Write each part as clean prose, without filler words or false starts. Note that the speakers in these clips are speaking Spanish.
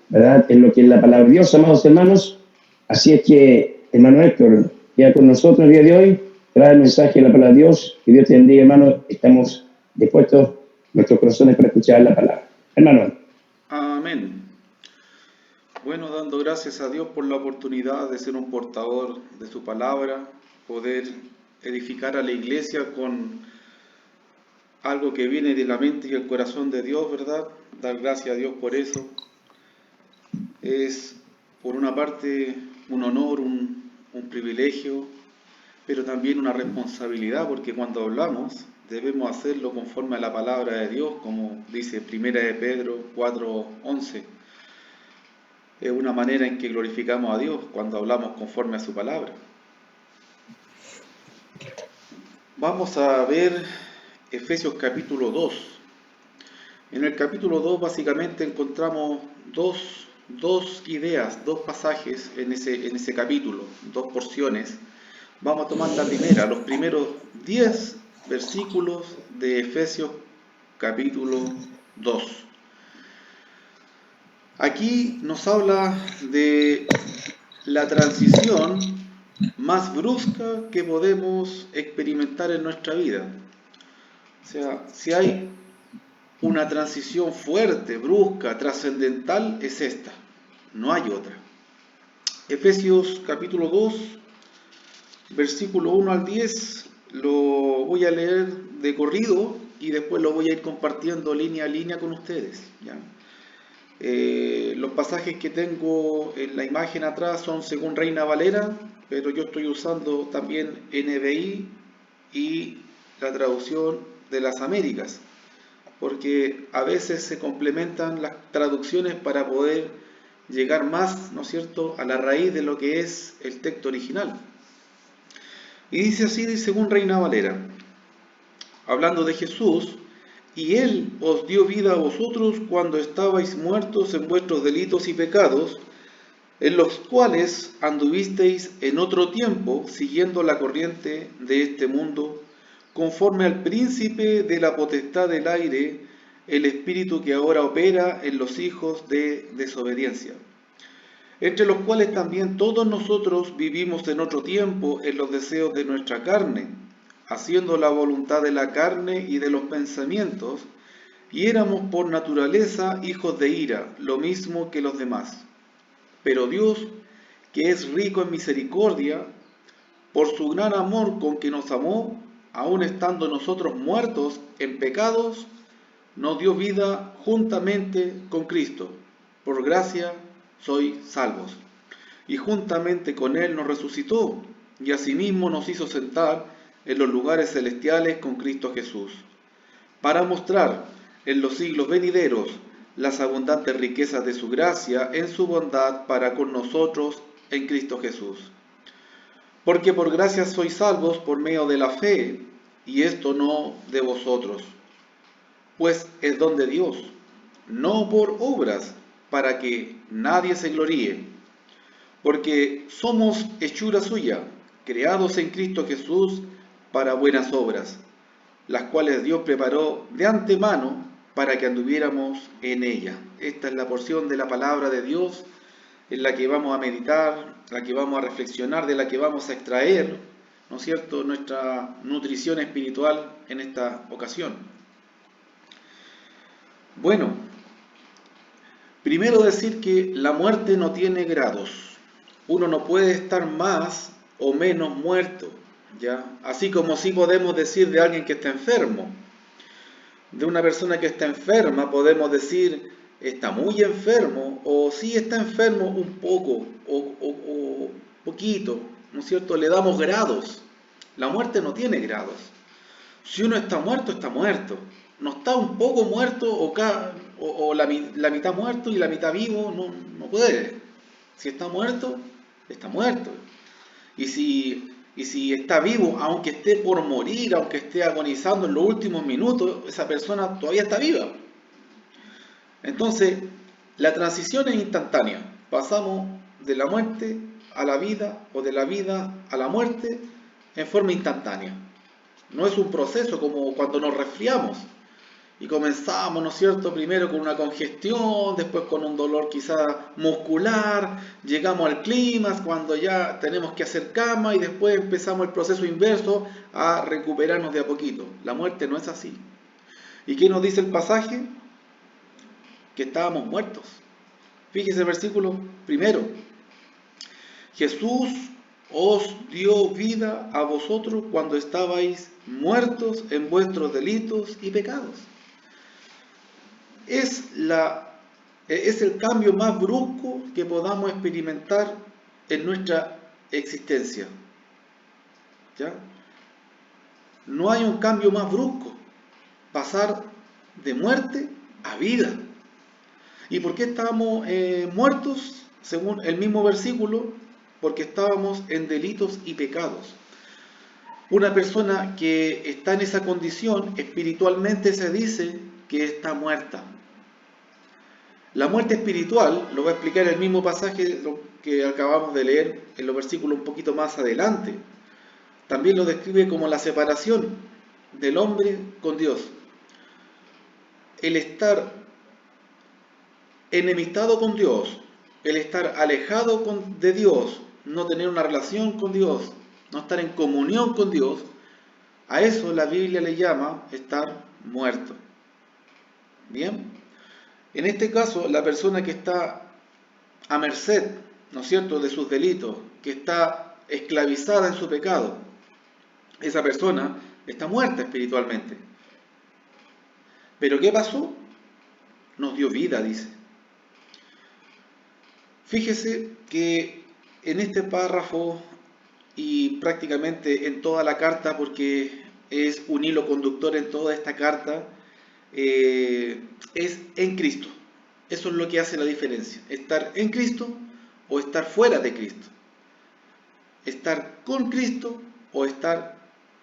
¿verdad? En lo que es la palabra de Dios, amados hermanos. Así es que, hermano Héctor, ya con nosotros el día de hoy, trae el mensaje de la palabra de Dios. Que Dios te bendiga, hermano. Estamos dispuestos, nuestros corazones, para escuchar la palabra. Hermano. Amén. Bueno, dando gracias a Dios por la oportunidad de ser un portador de su palabra, poder edificar a la iglesia con algo que viene de la mente y el corazón de Dios, ¿verdad? Dar gracias a Dios por eso. Es, por una parte, un honor, un privilegio, pero también una responsabilidad, porque cuando hablamos debemos hacerlo conforme a la palabra de Dios, como dice 1 de Pedro 4:11. Es una manera en que glorificamos a Dios cuando hablamos conforme a su palabra. Vamos a ver Efesios capítulo 2. En el capítulo 2 básicamente encontramos dos ideas, dos pasajes en ese capítulo, dos porciones. Vamos a tomar la primera, los primeros 10 versículos de Efesios capítulo 2. Aquí nos habla de la transición más brusca que podemos experimentar en nuestra vida. O sea, si hay una transición fuerte, brusca, trascendental, es esta. No hay otra. Efesios capítulo 2, versículo 1 al 10, lo voy a leer de corrido y después lo voy a ir compartiendo línea a línea con ustedes, ¿ya? Los pasajes que tengo en la imagen atrás son según Reina Valera, pero yo estoy usando también NBI y la traducción de las Américas, porque a veces se complementan las traducciones para poder llegar más, ¿no es cierto?, a la raíz de lo que es el texto original. Y dice así, según Reina Valera, hablando de Jesús: y Él os dio vida a vosotros cuando estabais muertos en vuestros delitos y pecados, en los cuales anduvisteis en otro tiempo, siguiendo la corriente de este mundo, conforme al príncipe de la potestad del aire, el espíritu que ahora opera en los hijos de desobediencia, entre los cuales también todos nosotros vivimos en otro tiempo en los deseos de nuestra carne, haciendo la voluntad de la carne y de los pensamientos, y éramos por naturaleza hijos de ira, lo mismo que los demás. Pero Dios, que es rico en misericordia, por su gran amor con que nos amó, aun estando nosotros muertos en pecados, nos dio vida juntamente con Cristo. Por gracia sois salvos. Y juntamente con Él nos resucitó, y asimismo nos hizo sentar en los lugares celestiales con Cristo Jesús, para mostrar en los siglos venideros las abundantes riquezas de su gracia en su bondad para con nosotros en Cristo Jesús. Porque por gracia sois salvos por medio de la fe, y esto no de vosotros, pues es don de Dios, no por obras, para que nadie se gloríe. Porque somos hechura suya, creados en Cristo Jesús para buenas obras, las cuales Dios preparó de antemano para que anduviéramos en ella. Esta es la porción de la palabra de Dios en la que vamos a meditar, la que vamos a reflexionar, de la que vamos a extraer, ¿no es cierto?, nuestra nutrición espiritual en esta ocasión. Bueno, primero decir que la muerte no tiene grados. Uno no puede estar más o menos muerto, ¿ya? Así como sí podemos decir de alguien que está enfermo. De una persona que está enferma podemos decir está muy enfermo, o sí está enfermo un poco, o poquito, ¿no es cierto? Le damos grados. La muerte no tiene grados. Si uno está muerto, está muerto. No está un poco muerto o la mitad muerto y la mitad vivo, no puede. Si está muerto, está muerto. Y si está vivo, aunque esté por morir, aunque esté agonizando en los últimos minutos, esa persona todavía está viva. Entonces, la transición es instantánea. Pasamos de la muerte a la vida o de la vida a la muerte en forma instantánea. No es un proceso como cuando nos resfriamos. Y comenzamos, ¿no es cierto?, primero con una congestión, después con un dolor quizá muscular, llegamos al clímax cuando ya tenemos que hacer cama y después empezamos el proceso inverso a recuperarnos de a poquito. La muerte no es así. ¿Y qué nos dice el pasaje? Que estábamos muertos. Fíjese el versículo primero. Jesús os dio vida a vosotros cuando estabais muertos en vuestros delitos y pecados. Es el cambio más brusco que podamos experimentar en nuestra existencia. ¿Ya? No hay un cambio más brusco. Pasar de muerte a vida. ¿Y por qué estábamos muertos? Según el mismo versículo, porque estábamos en delitos y pecados. Una persona que está en esa condición, espiritualmente se dice que está muerta. La muerte espiritual, lo va a explicar el mismo pasaje que acabamos de leer en los versículos un poquito más adelante. También lo describe como la separación del hombre con Dios. El estar enemistado con Dios, el estar alejado de Dios, no tener una relación con Dios, no estar en comunión con Dios, a eso la Biblia le llama estar muerto. ¿Bien? En este caso, la persona que está a merced, ¿no es cierto?, de sus delitos, que está esclavizada en su pecado, esa persona está muerta espiritualmente. ¿Pero qué pasó? Nos dio vida, dice. Fíjese que en este párrafo y prácticamente en toda la carta, porque es un hilo conductor en toda esta carta, es en Cristo. Eso es lo que hace la diferencia. Estar en Cristo o estar fuera de Cristo. Estar con Cristo o estar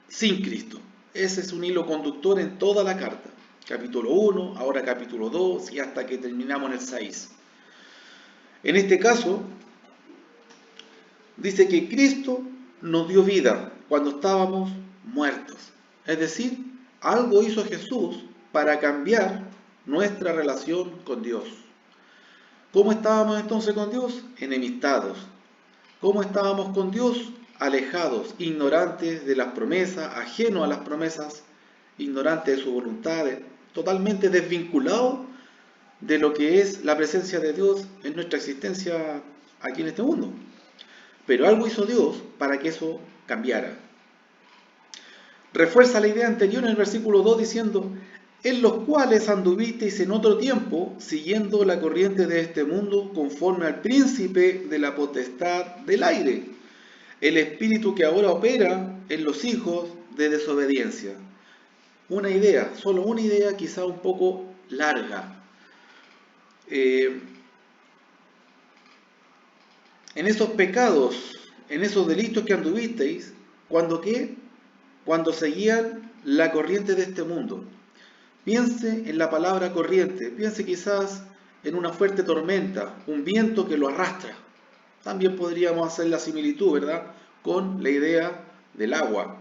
sin Cristo. Ese es un hilo conductor en toda la carta. Capítulo 1, ahora capítulo 2 y hasta que terminamos en el 6. En este caso, dice que Cristo nos dio vida cuando estábamos muertos. Es decir, algo hizo Jesús para cambiar nuestra relación con Dios. ¿Cómo estábamos entonces con Dios? Enemistados. ¿Cómo estábamos con Dios? Alejados, ignorantes de las promesas, ajenos a las promesas, ignorantes de su voluntad, totalmente desvinculados de lo que es la presencia de Dios en nuestra existencia aquí en este mundo. Pero algo hizo Dios para que eso cambiara. Refuerza la idea anterior en el versículo 2 diciendo: en los cuales anduvisteis en otro tiempo, siguiendo la corriente de este mundo, conforme al príncipe de la potestad del aire, el espíritu que ahora opera en los hijos de desobediencia. Una idea, solo una idea, quizá un poco larga. En esos pecados, en esos delitos que anduvisteis, ¿cuándo qué? Cuando seguían la corriente de este mundo. Piense en la palabra corriente, piense quizás en una fuerte tormenta, un viento que lo arrastra. También podríamos hacer la similitud, ¿verdad?, con la idea del agua.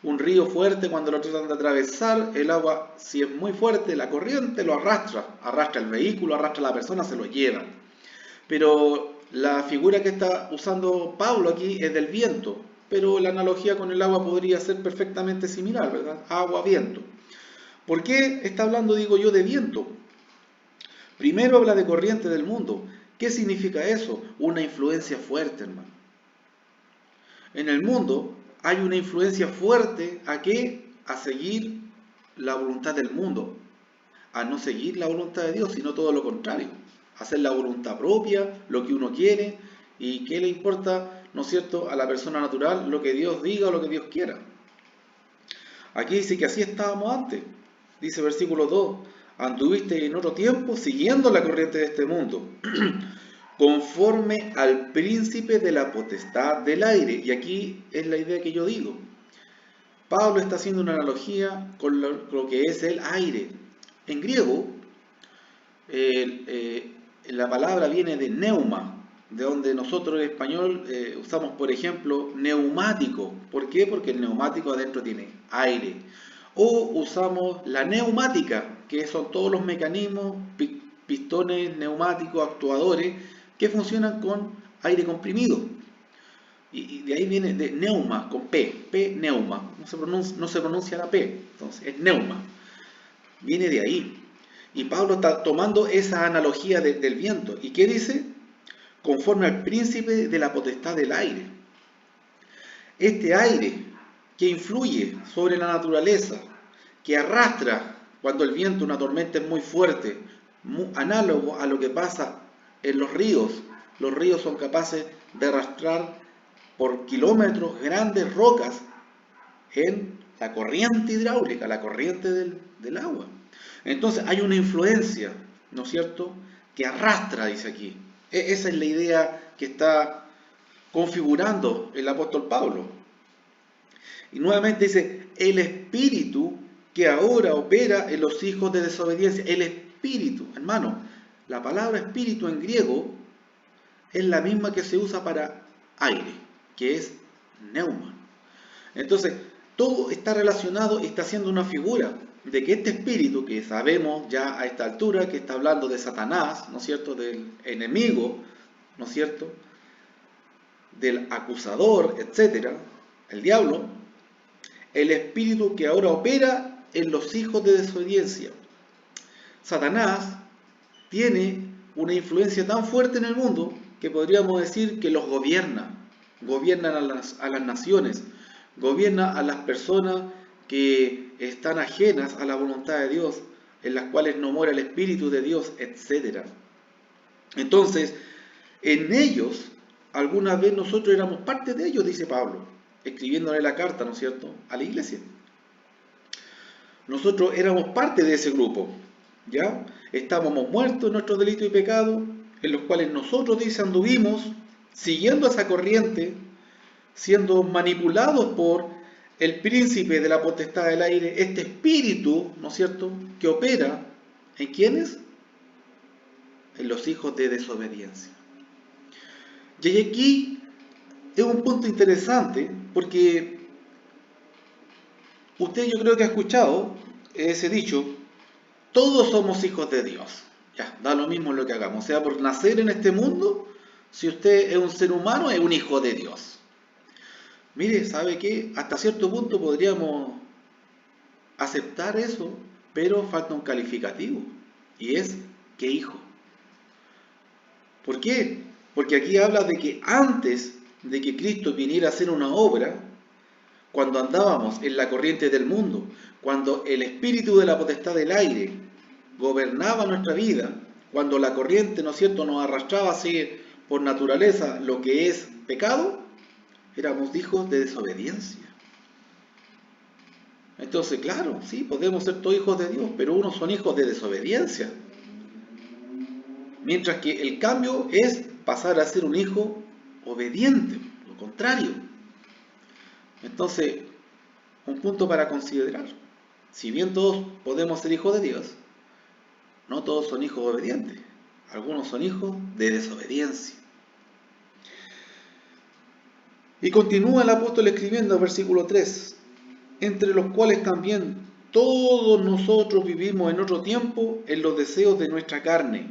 Un río fuerte, cuando lo tratan de atravesar, el agua, si es muy fuerte, la corriente lo arrastra el vehículo, arrastra a la persona, se lo lleva. Pero la figura que está usando Pablo aquí es del viento, pero la analogía con el agua podría ser perfectamente similar, ¿verdad? Agua, viento. ¿Por qué está hablando, digo yo, de viento? Primero habla de corriente del mundo. ¿Qué significa eso? Una influencia fuerte, hermano. En el mundo hay una influencia fuerte ¿a qué? A seguir la voluntad del mundo, a no seguir la voluntad de Dios, sino todo lo contrario, hacer la voluntad propia, lo que uno quiere, y qué le importa, ¿no es cierto?, a la persona natural lo que Dios diga o lo que Dios quiera. Aquí dice que así estábamos antes. Dice versículo 2, anduviste en otro tiempo siguiendo la corriente de este mundo, conforme al príncipe de la potestad del aire. Y aquí es la idea que yo digo. Pablo está haciendo una analogía con lo que es el aire. En griego, la palabra viene de neuma, de donde nosotros en español usamos, por ejemplo, neumático. ¿Por qué? Porque el neumático adentro tiene aire. o usamos la neumática, que son todos los mecanismos, pistones, neumáticos, actuadores, que funcionan con aire comprimido. Y de ahí viene de neuma, con P, neuma. No se pronuncia la P, entonces es neuma. Viene de ahí. Y Pablo está tomando esa analogía del viento. ¿Y qué dice? Conforme al príncipe de la potestad del aire. Este aire que influye sobre la naturaleza, que arrastra cuando el viento, una tormenta es muy fuerte, análogo a lo que pasa en los ríos. Los ríos son capaces de arrastrar por kilómetros grandes rocas en la corriente hidráulica, la corriente del agua. Entonces hay una influencia, ¿no es cierto?, que arrastra, dice aquí. Esa es la idea que está configurando el apóstol Pablo. Y nuevamente dice, el espíritu que ahora opera en los hijos de desobediencia. El espíritu, hermano, la palabra espíritu en griego es la misma que se usa para aire, que es neuma. Entonces, todo está relacionado y está haciendo una figura de que este espíritu, que sabemos ya a esta altura que está hablando de Satanás, ¿no es cierto?, del enemigo, ¿no es cierto?, del acusador, etcétera, el diablo, el espíritu que ahora opera en los hijos de desobediencia. Satanás tiene una influencia tan fuerte en el mundo que podríamos decir que los gobierna a las naciones, gobierna a las personas que están ajenas a la voluntad de Dios, en las cuales no mora el Espíritu de Dios, etc. Entonces, en ellos, alguna vez nosotros éramos parte de ellos, dice Pablo, escribiéndole la carta, ¿no es cierto?, a la iglesia. Nosotros éramos parte de ese grupo, ¿ya? Estábamos muertos en nuestros delitos y pecados, en los cuales nosotros, dice, anduvimos siguiendo esa corriente, siendo manipulados por el príncipe de la potestad del aire, este espíritu, ¿no es cierto?, que opera ¿en quiénes? En los hijos de desobediencia. Y aquí es un punto interesante, porque usted, yo creo que ha escuchado ese dicho, todos somos hijos de Dios. Ya, da lo mismo lo que hagamos, o sea, por nacer en este mundo, si usted es un ser humano, es un hijo de Dios. Mire, ¿sabe qué? Hasta cierto punto podríamos aceptar eso, pero falta un calificativo, y es ¿qué hijo? ¿Por qué? Porque aquí habla de que antes de que Cristo viniera a hacer una obra, cuando andábamos en la corriente del mundo, cuando el espíritu de la potestad del aire gobernaba nuestra vida, cuando la corriente, ¿no es cierto?, nos arrastraba así por naturaleza lo que es pecado, éramos hijos de desobediencia. Entonces, claro, sí, podemos ser todos hijos de Dios, pero unos son hijos de desobediencia. Mientras que el cambio es pasar a ser un hijo obediente, lo contrario. Entonces, un punto para considerar. Si bien todos podemos ser hijos de Dios, no todos son hijos obedientes. Algunos son hijos de desobediencia. Y continúa el apóstol escribiendo, versículo 3, entre los cuales también todos nosotros vivimos en otro tiempo en los deseos de nuestra carne,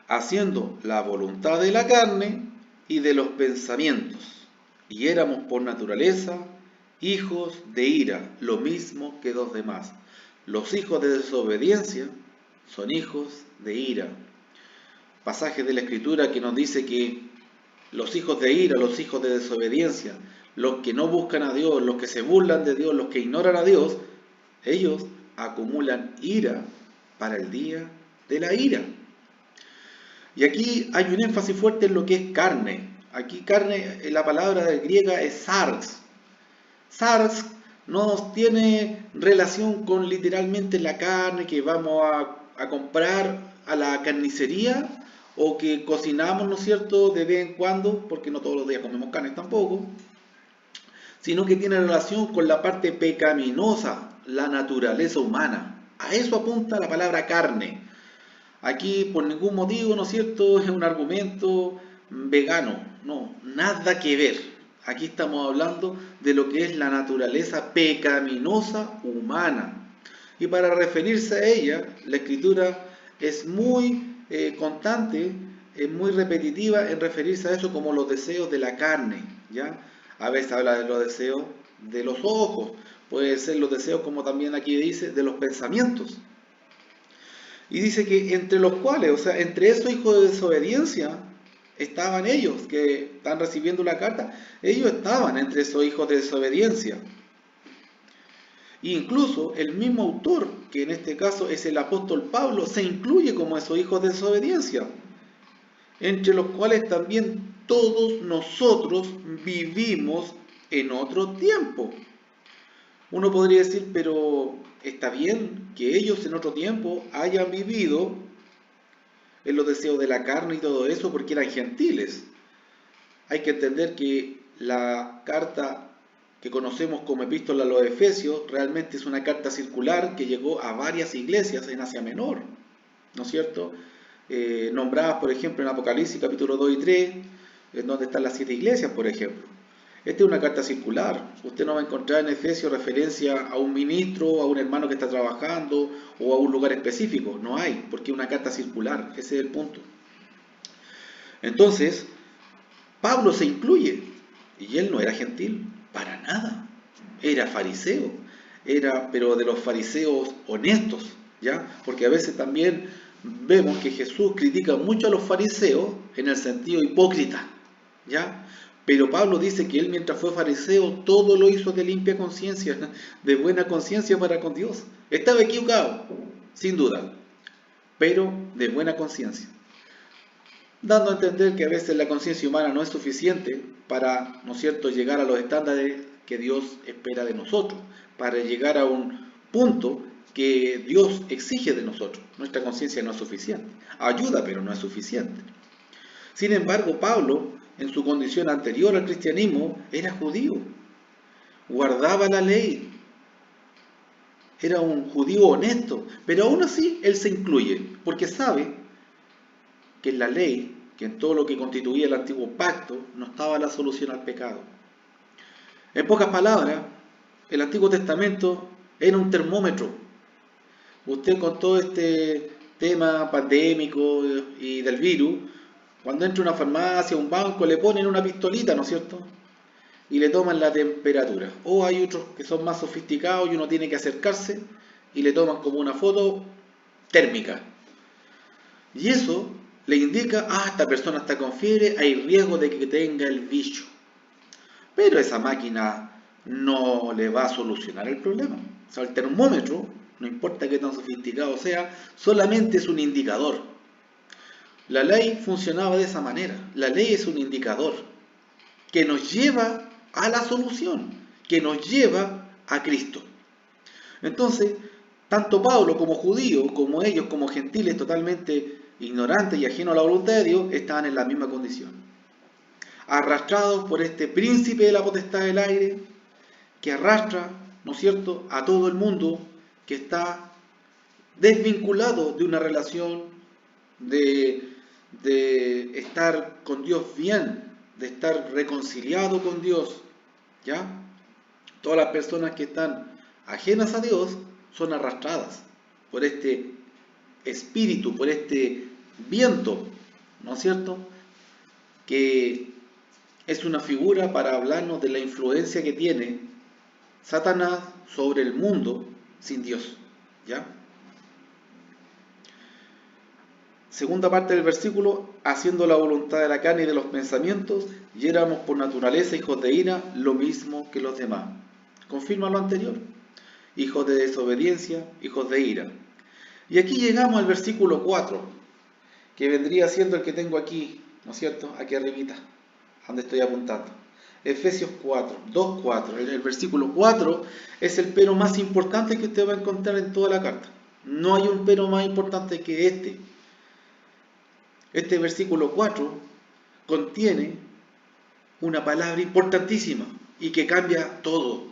haciendo la voluntad de la carne y de los pensamientos, y éramos por naturaleza hijos de ira, lo mismo que los demás. Los hijos de desobediencia son hijos de ira. Pasaje de la Escritura que nos dice que los hijos de ira, los hijos de desobediencia, los que no buscan a Dios, los que se burlan de Dios, los que ignoran a Dios, ellos acumulan ira para el día de la ira. Y aquí hay un énfasis fuerte en lo que es carne. Aquí carne, la palabra griega es sarx. Sarx no tiene relación con literalmente la carne que vamos a comprar a la carnicería o que cocinamos, ¿no es cierto?, de vez en cuando, porque no todos los días comemos carne tampoco, sino que tiene relación con la parte pecaminosa, la naturaleza humana. A eso apunta la palabra carne. Aquí por ningún motivo, ¿no es cierto?, es un argumento vegano, no, nada que ver. Aquí estamos hablando de lo que es la naturaleza pecaminosa humana. Y para referirse a ella, la escritura es muy constante, es muy repetitiva en referirse a eso como los deseos de la carne, ¿ya? A veces habla de los deseos de los ojos, puede ser los deseos, como también aquí dice, de los pensamientos. Y dice que entre los cuales, o sea, entre esos hijos de desobediencia, estaban ellos que están recibiendo la carta, ellos estaban entre esos hijos de desobediencia. Incluso el mismo autor, que en este caso es el apóstol Pablo, se incluye como esos hijos de desobediencia, entre los cuales también todos nosotros vivimos en otro tiempo. Uno podría decir, pero está bien que ellos en otro tiempo hayan vivido en los deseos de la carne y todo eso porque eran gentiles. Hay que entender que la carta que conocemos como epístola a los Efesios realmente es una carta circular que llegó a varias iglesias en Asia Menor, ¿no es cierto? Nombradas, por ejemplo, en Apocalipsis capítulo 2 y 3, en donde están las 7 iglesias, por ejemplo. Esta es una carta circular. Usted no va a encontrar en Efesios referencia a un ministro, a un hermano que está trabajando o a un lugar específico. No hay, porque es una carta circular. Ese es el punto. Entonces, Pablo se incluye, y él no era gentil, para nada. Era fariseo, pero de los fariseos honestos, ¿ya? Porque a veces también vemos que Jesús critica mucho a los fariseos en el sentido hipócrita, ¿ya? Pero Pablo dice que él mientras fue fariseo todo lo hizo de limpia conciencia, de buena conciencia para con Dios. Estaba equivocado, sin duda, pero de buena conciencia, dando a entender que a veces la conciencia humana no es suficiente para, ¿no es cierto?, llegar a los estándares que Dios espera de nosotros, para llegar a un punto que Dios exige de nosotros. Nuestra conciencia no es suficiente. Ayuda, pero no es suficiente. Sin embargo, Pablo, en su condición anterior al cristianismo, era judío, guardaba la ley, era un judío honesto, pero aún así él se incluye, porque sabe que en la ley, que en todo lo que constituía el antiguo pacto, no estaba la solución al pecado. En pocas palabras, el Antiguo Testamento era un termómetro. Usted con todo este tema pandémico y del virus, cuando entra a una farmacia, a un banco, le ponen una pistolita, ¿no es cierto? Y le toman la temperatura. O hay otros que son más sofisticados y uno tiene que acercarse y le toman como una foto térmica. Y eso le indica, esta persona está con fiebre, hay riesgo de que tenga el bicho. Pero esa máquina no le va a solucionar el problema. O sea, el termómetro, no importa qué tan sofisticado sea, solamente es un indicador. La ley funcionaba de esa manera. La ley es un indicador que nos lleva a la solución, que nos lleva a Cristo. Entonces, tanto Pablo como judío, como ellos, como gentiles totalmente ignorantes y ajenos a la voluntad de Dios, estaban en la misma condición. Arrastrados por este príncipe de la potestad del aire, que arrastra, ¿no es cierto?, a todo el mundo que está desvinculado de una relación de estar con Dios bien, de estar reconciliado con Dios, ¿ya? Todas las personas que están ajenas a Dios son arrastradas por este espíritu, por este viento, ¿no es cierto?, que es una figura para hablarnos de la influencia que tiene Satanás sobre el mundo sin Dios, ¿ya? Segunda parte del versículo, haciendo la voluntad de la carne y de los pensamientos, y éramos por naturaleza hijos de ira, lo mismo que los demás. Confirma lo anterior, hijos de desobediencia, hijos de ira. Y aquí llegamos al versículo 4, que vendría siendo el que tengo aquí, ¿no es cierto?, aquí arribita, donde estoy apuntando. Efesios 4, 2:4. El versículo 4 es el pero más importante que usted va a encontrar en toda la carta. No hay un pero más importante que este. Este versículo 4 contiene una palabra importantísima y que cambia todo.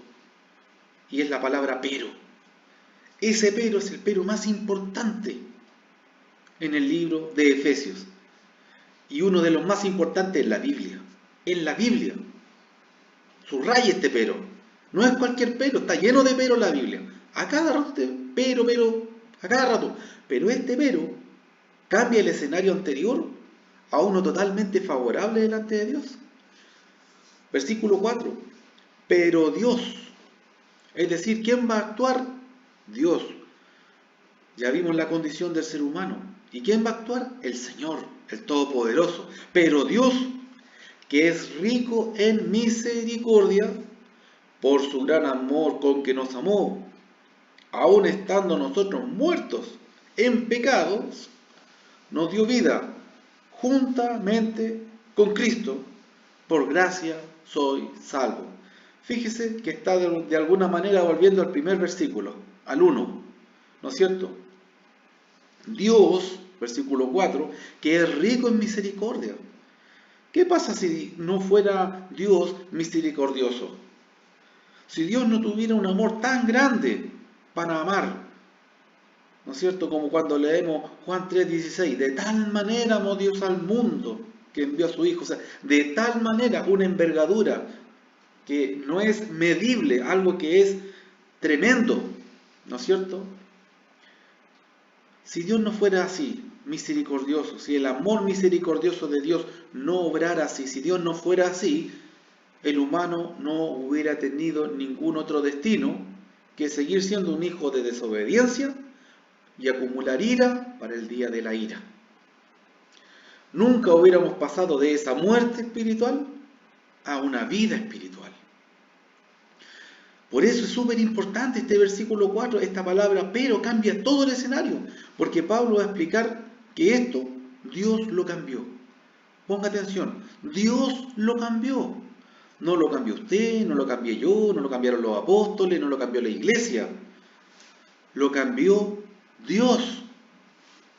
Y es la palabra pero. Ese pero es el pero más importante en el libro de Efesios. Y uno de los más importantes en la Biblia. En la Biblia. subraye este pero. No es cualquier pero, está lleno de pero la Biblia. A cada rato, pero, a cada rato. Pero este pero cambia el escenario anterior a uno totalmente favorable delante de Dios. Versículo 4. Pero Dios, es decir, ¿quién va a actuar? Dios. Ya vimos la condición del ser humano. ¿Y quién va a actuar? El Señor, el Todopoderoso. Pero Dios, que es rico en misericordia, por su gran amor con que nos amó, aun estando nosotros muertos en pecados, nos dio vida juntamente con Cristo. Por gracia soy salvo. Fíjese que está de alguna manera volviendo al primer versículo, al 1, ¿no es cierto? Dios, versículo 4, que es rico en misericordia. ¿Qué pasa si no fuera Dios misericordioso? Si Dios no tuviera un amor tan grande para amar, ¿no es cierto? Como cuando leemos Juan 3:16, de tal manera amó Dios al mundo que envió a su Hijo. O sea, de tal manera, una envergadura que no es medible, algo que es tremendo, ¿no es cierto? Si Dios no fuera así, misericordioso, si el amor misericordioso de Dios no obrara así, si Dios no fuera así, el humano no hubiera tenido ningún otro destino que seguir siendo un hijo de desobediencia y acumular ira para el día de la ira. Nunca hubiéramos pasado de esa muerte espiritual a una vida espiritual. Por eso es súper importante este versículo 4, esta palabra, pero cambia todo el escenario, porque Pablo va a explicar que esto Dios lo cambió. Ponga atención, Dios lo cambió. No lo cambió usted, no lo cambié yo, no lo cambiaron los apóstoles, no lo cambió la iglesia. Lo cambió Dios.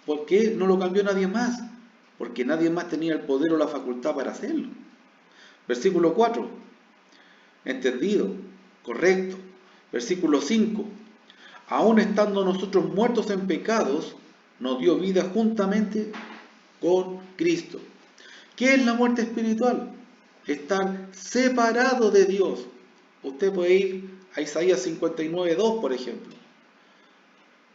¿Por qué no lo cambió nadie más? Porque nadie más tenía el poder o la facultad para hacerlo. Versículo 4. Entendido, correcto. Versículo 5. Aun estando nosotros muertos en pecados, nos dio vida juntamente con Cristo. ¿Qué es la muerte espiritual? Estar separado de Dios. Usted puede ir a Isaías 59:2, por ejemplo.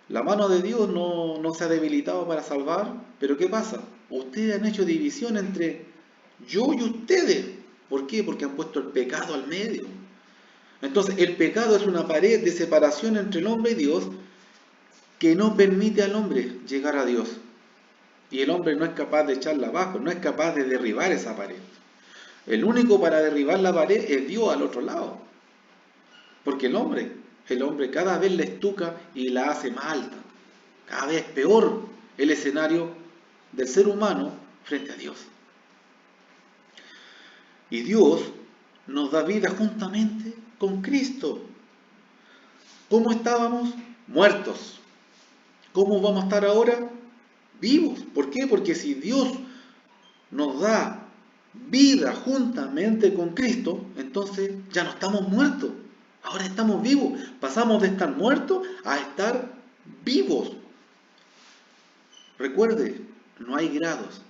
La mano de Dios no se ha debilitado para salvar, pero ¿qué pasa? Ustedes han hecho división entre yo y ustedes. ¿Por qué? Porque han puesto el pecado al medio. Entonces, el pecado es una pared de separación entre el hombre y Dios que no permite al hombre llegar a Dios. Y el hombre no es capaz de echarla abajo, no es capaz de derribar esa pared. El único para derribar la pared es Dios al otro lado. Porque el hombre cada vez la estuca y la hace más alta. Cada vez es peor el escenario del ser humano frente a Dios. Y Dios nos da vida juntamente con Cristo. ¿Cómo estábamos? Muertos. ¿Cómo vamos a estar ahora? Vivos. ¿Por qué? Porque si Dios nos da vida juntamente con Cristo, entonces ya no estamos muertos. Ahora estamos vivos. Pasamos de estar muertos a estar vivos. Recuerde, no hay grados.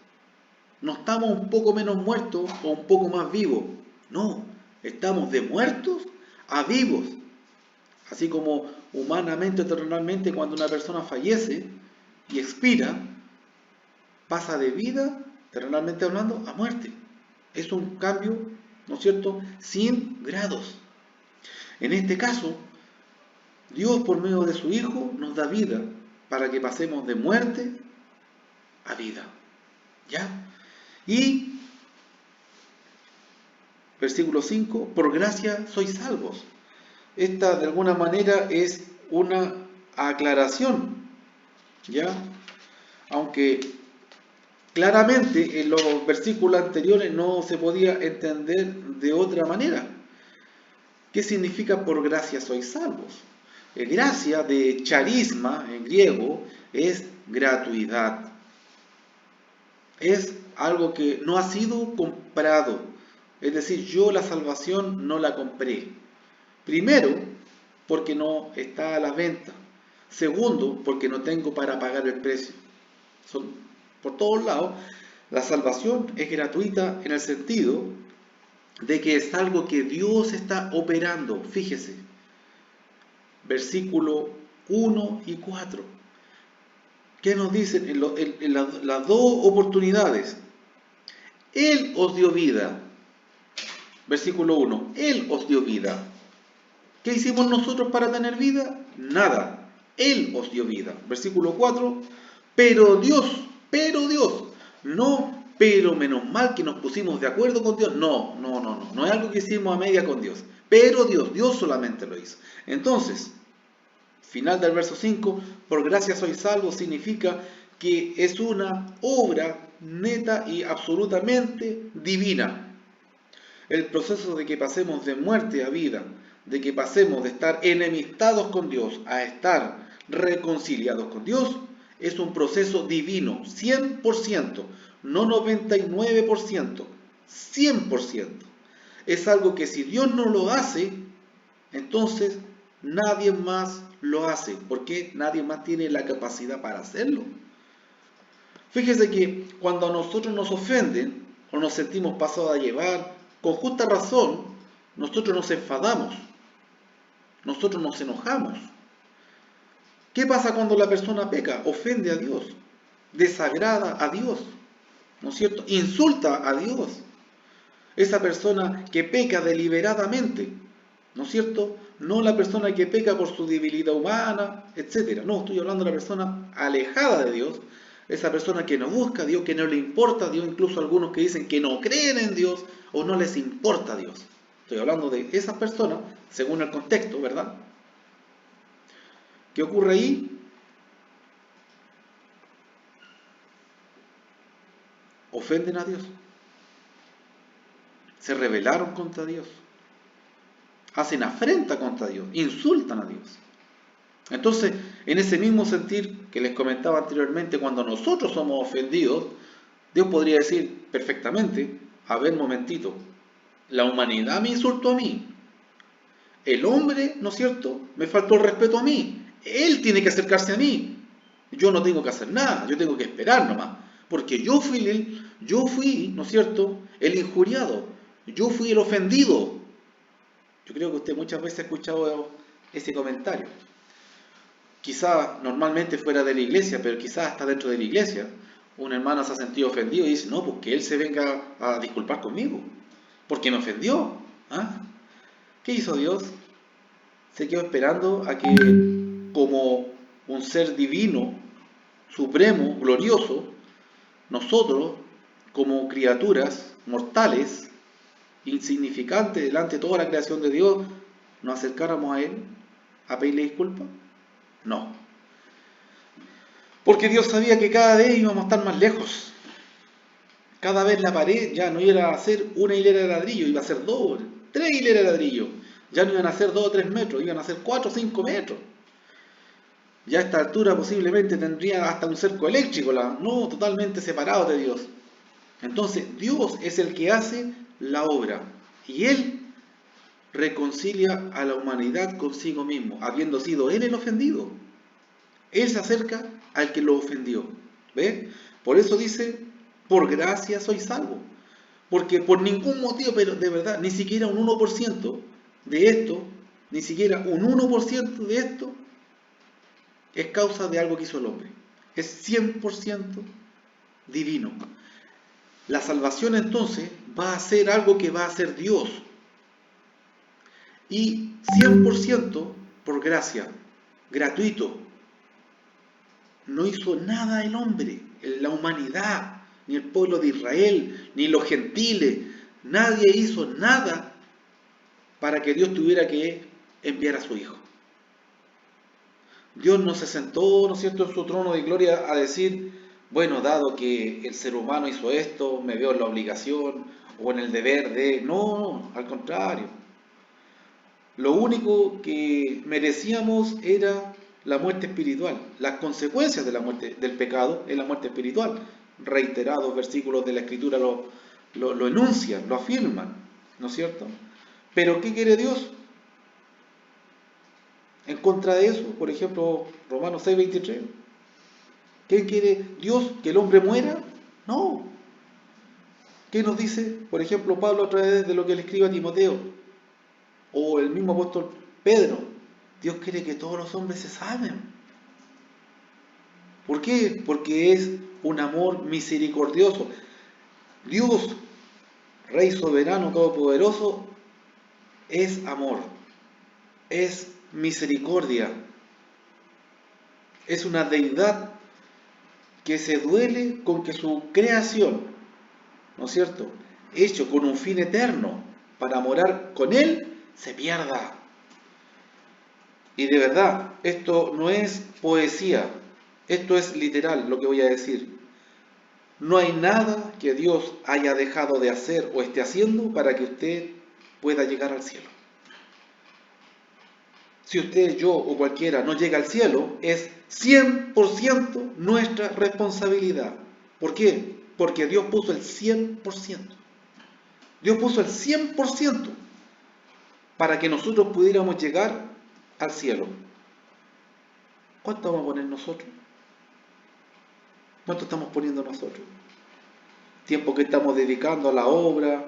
No estamos un poco menos muertos o un poco más vivos. No, estamos de muertos a vivos. Así como humanamente, terrenalmente, cuando una persona fallece y expira, pasa de vida, terrenalmente hablando, a muerte. Es un cambio, ¿no es cierto?, sin grados. En este caso, Dios por medio de su Hijo nos da vida para que pasemos de muerte a vida. ¿Ya? Y, versículo 5, por gracia sois salvos. Esta de alguna manera es una aclaración, ¿ya? Aunque claramente en los versículos anteriores no se podía entender de otra manera. ¿Qué significa por gracia sois salvos? Gracia de charisma en griego es gratuidad. Es algo que no ha sido comprado. Es decir, yo la salvación no la compré. Primero, porque no está a la venta. Segundo, porque no tengo para pagar el precio. Por todos lados, la salvación es gratuita en el sentido de que es algo que Dios está operando. Fíjese, versículo 1 y 4. ¿Qué nos dicen las dos oportunidades? Él os dio vida. Versículo 1. Él os dio vida. ¿Qué hicimos nosotros para tener vida? Nada. Él os dio vida. Versículo 4. Pero Dios, no, pero menos mal que nos pusimos de acuerdo con Dios. No, no, no, no. No es algo que hicimos a media con Dios. Pero Dios solamente lo hizo. Entonces, final del verso 5, por gracia soy salvo, significa que es una obra neta y absolutamente divina. El proceso de que pasemos de muerte a vida, de que pasemos de estar enemistados con Dios a estar reconciliados con Dios, es un proceso divino, 100%, no 99%, 100%. Es algo que si Dios no lo hace, entonces nadie más lo hace, porque nadie más tiene la capacidad para hacerlo. Fíjese que cuando a nosotros nos ofenden o nos sentimos pasados a llevar, con justa razón, nosotros nos enfadamos, nosotros nos enojamos. ¿Qué pasa cuando la persona peca? Ofende a Dios, desagrada a Dios, ¿no es cierto? Insulta a Dios. Esa persona que peca deliberadamente, ¿no es cierto? No la persona que peca por su debilidad humana, etc. No, estoy hablando de la persona alejada de Dios, esa persona que no busca a Dios, que no le importa a Dios, incluso algunos que dicen que no creen en Dios o no les importa a Dios. Estoy hablando de esas personas, según el contexto, ¿verdad? ¿Qué ocurre ahí? Ofenden a Dios. Se rebelaron contra Dios. Hacen afrenta contra Dios. Insultan a Dios. Entonces, en ese mismo sentir que les comentaba anteriormente, cuando nosotros somos ofendidos, Dios podría decir perfectamente, a ver, momentito, la humanidad me insultó a mí, el hombre, ¿no es cierto?, me faltó el respeto a mí, él tiene que acercarse a mí, yo no tengo que hacer nada, yo tengo que esperar nomás, porque yo fui, ¿no es cierto?, el injuriado, yo fui el ofendido. Yo creo que usted muchas veces ha escuchado ese comentario. Quizá normalmente fuera de la iglesia, pero quizás hasta dentro de la iglesia, un hermano se ha sentido ofendido y dice, no, pues que él se venga a disculpar conmigo, porque me ofendió. ¿Ah? ¿Qué hizo Dios? Se quedó esperando a que, como un ser divino, supremo, glorioso, nosotros, como criaturas mortales, insignificantes delante de toda la creación de Dios, nos acercáramos a Él a pedirle disculpas. No. Porque Dios sabía que cada vez íbamos a estar más lejos. Cada vez la pared ya no iba a ser una hilera de ladrillo, iba a ser 2, 3 hileras de ladrillo. Ya no iban a ser 2 o 3 metros, iban a ser 4 o 5 metros. Ya a esta altura posiblemente tendría hasta un cerco eléctrico, no totalmente separado de Dios. Entonces Dios es el que hace la obra y Él reconcilia a la humanidad consigo mismo, habiendo sido Él el ofendido. Él se acerca al que lo ofendió. ¿Ve? Por eso dice, por gracia soy salvo. Porque por ningún motivo, pero de verdad, ni siquiera un 1% de esto, ni siquiera un 1% de esto es causa de algo que hizo el hombre. Es 100% divino. La salvación entonces va a ser algo que va a hacer Dios. Y 100% por gracia, gratuito. No hizo nada el hombre, la humanidad, ni el pueblo de Israel, ni los gentiles. Nadie hizo nada para que Dios tuviera que enviar a su Hijo. Dios no se sentó, ¿no es cierto?, en su trono de gloria a decir, bueno, dado que el ser humano hizo esto, me veo en la obligación o en el deber de... No, al contrario. Lo único que merecíamos era la muerte espiritual. Las consecuencias de la muerte, del pecado, es la muerte espiritual. Reiterados versículos de la Escritura lo enuncian, lo afirman, ¿no es cierto? Pero ¿qué quiere Dios? En contra de eso, por ejemplo, Romanos 6:23. ¿Qué quiere Dios? ¿Que el hombre muera? No. ¿Qué nos dice, por ejemplo, Pablo a través de lo que le escribe a Timoteo? O el mismo apóstol Pedro. Dios quiere que todos los hombres se salven. ¿Por qué? Porque es un amor misericordioso. Dios, Rey soberano, todopoderoso, es amor, es misericordia, es una deidad que se duele con que su creación, ¿no es cierto?, hecho con un fin eterno para morar con Él, se pierda. Y de verdad, esto no es poesía, esto es literal lo que voy a decir. No hay nada que Dios haya dejado de hacer o esté haciendo para que usted pueda llegar al cielo. Si usted, yo o cualquiera no llega al cielo, es 100% nuestra responsabilidad. ¿Por qué? Porque Dios puso el 100%. Dios puso el 100% para que nosotros pudiéramos llegar al cielo. ¿Cuánto vamos a poner nosotros? ¿Cuánto estamos poniendo nosotros? Tiempo que estamos dedicando a la obra,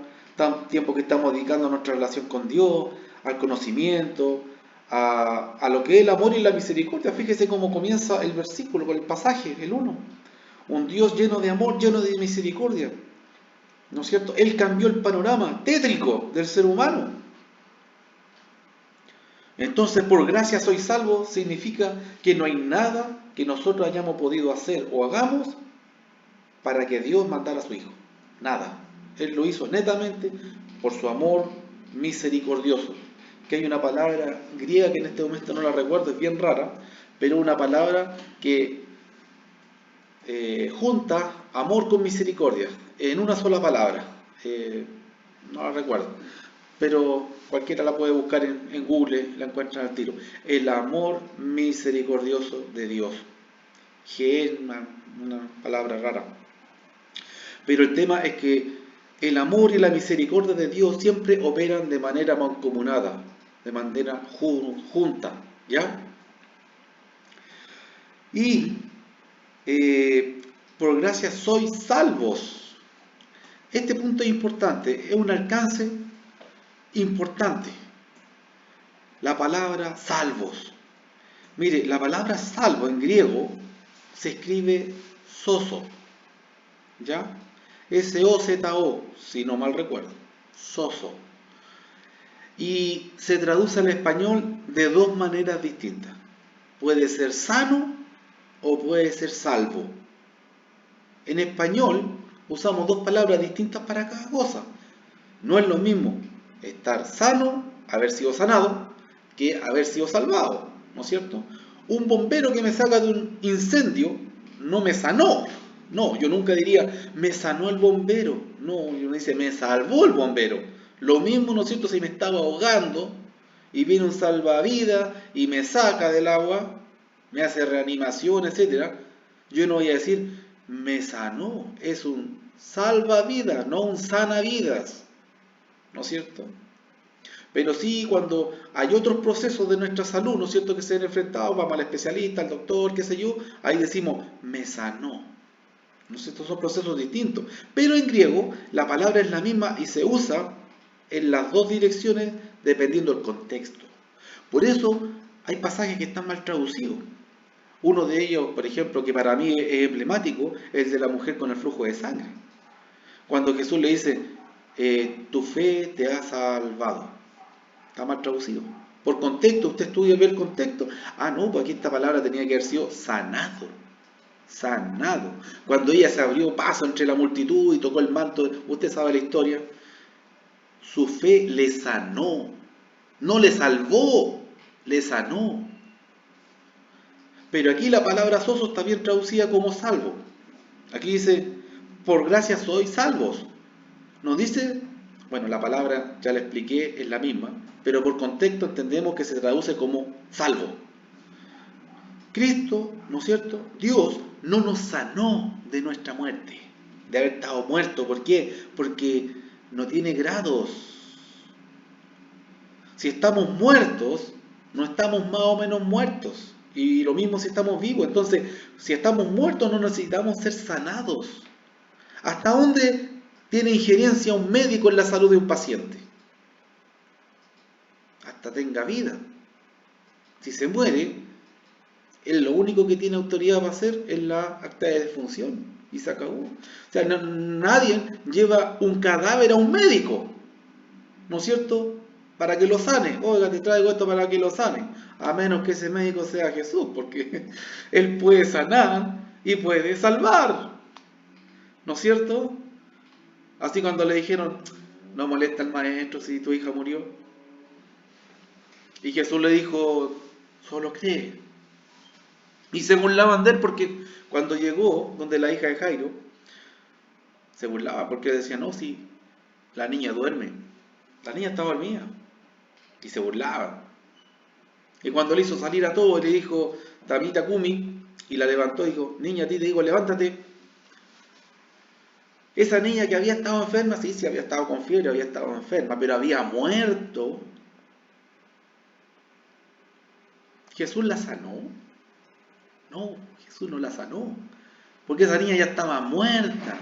tiempo que estamos dedicando a nuestra relación con Dios, al conocimiento, a lo que es el amor y la misericordia. Fíjese cómo comienza el versículo, con el pasaje, el 1. Un Dios lleno de amor, lleno de misericordia. ¿No es cierto? Él cambió el panorama tétrico del ser humano. Entonces, por gracia soy salvo, significa que no hay nada que nosotros hayamos podido hacer o hagamos para que Dios mandara a su Hijo. Nada. Él lo hizo netamente por su amor misericordioso. Que hay una palabra griega que en este momento no la recuerdo, es bien rara, pero una palabra que junta amor con misericordia en una sola palabra. No la recuerdo, pero cualquiera la puede buscar en Google, la encuentran al tiro. El amor misericordioso de Dios, que es una palabra rara. Pero el tema es que el amor y la misericordia de Dios siempre operan de manera mancomunada, de manera junta, ¿ya? Y por gracia sois salvos. Este punto es importante, es un alcance importante. La palabra salvos. Mire, la palabra salvo en griego se escribe sozo, ¿ya? S-O-Z-O, si no mal recuerdo, sozo. Y se traduce al español de dos maneras distintas. Puede ser sano o puede ser salvo. En español usamos dos palabras distintas para cada cosa. No es lo mismo estar sano, haber sido sanado, que haber sido salvado, ¿no es cierto? Un bombero que me saca de un incendio no me sanó. No, yo nunca diría, me sanó el bombero. No, yo me dice, me salvó el bombero. Lo mismo, ¿no es cierto?, si me estaba ahogando y viene un salvavidas y me saca del agua, me hace reanimación, etcétera. Yo no voy a decir, me sanó. Es un salvavidas, no un sanavidas. ¿No es cierto? Pero sí, cuando hay otros procesos de nuestra salud, ¿no es cierto?, que se han enfrentado, vamos al especialista, al doctor, qué sé yo, ahí decimos, me sanó. ¿No es cierto? Son procesos distintos. Pero en griego la palabra es la misma y se usa en las dos direcciones dependiendo del contexto. Por eso hay pasajes que están mal traducidos. Uno de ellos, por ejemplo, que para mí es emblemático, es el de la mujer con el flujo de sangre. Cuando Jesús le dice, tu fe te ha salvado. Está mal traducido. Por contexto, usted estudia y ve el contexto. Ah, no, pues aquí esta palabra tenía que haber sido sanado. Sanado. Cuando ella se abrió paso entre la multitud y tocó el manto, usted sabe la historia. Su fe le sanó. No le salvó, le sanó. Pero aquí la palabra soso está bien traducida como salvo. Aquí dice, por gracia sois salvos. Nos dice, bueno, la palabra ya la expliqué, es la misma, pero por contexto entendemos que se traduce como salvo. Cristo, ¿no es cierto?, Dios no nos sanó de nuestra muerte, de haber estado muerto. ¿Por qué? Porque no tiene grados. Si estamos muertos, no estamos más o menos muertos. Y lo mismo si estamos vivos. Entonces, si estamos muertos no necesitamos ser sanados. ¿Hasta dónde tiene injerencia un médico en la salud de un paciente. Hasta tenga vida. Si se muere, él lo único que tiene autoridad para hacer es la acta de defunción. Y se acabó. O sea, nadie lleva un cadáver a un médico, ¿no es cierto?, para que lo sane. Oiga, te traigo esto para que lo sane. A menos que ese médico sea Jesús, porque Él puede sanar y puede salvar, ¿no es cierto? Así cuando le dijeron, no molesta al maestro si tu hija murió. Y Jesús le dijo, solo cree. Y se burlaban de él porque cuando llegó donde la hija de Jairo, se burlaba porque decía, no, si la niña duerme. La niña estaba dormida. Y se burlaban. Y cuando le hizo salir a todos, le dijo, Tamita Kumi, y la levantó y dijo, niña, a ti te digo, levántate. Esa niña que había estado enferma, sí, había estado con fiebre, había estado enferma, pero había muerto. ¿Jesús la sanó? No, Jesús no la sanó, porque esa niña ya estaba muerta.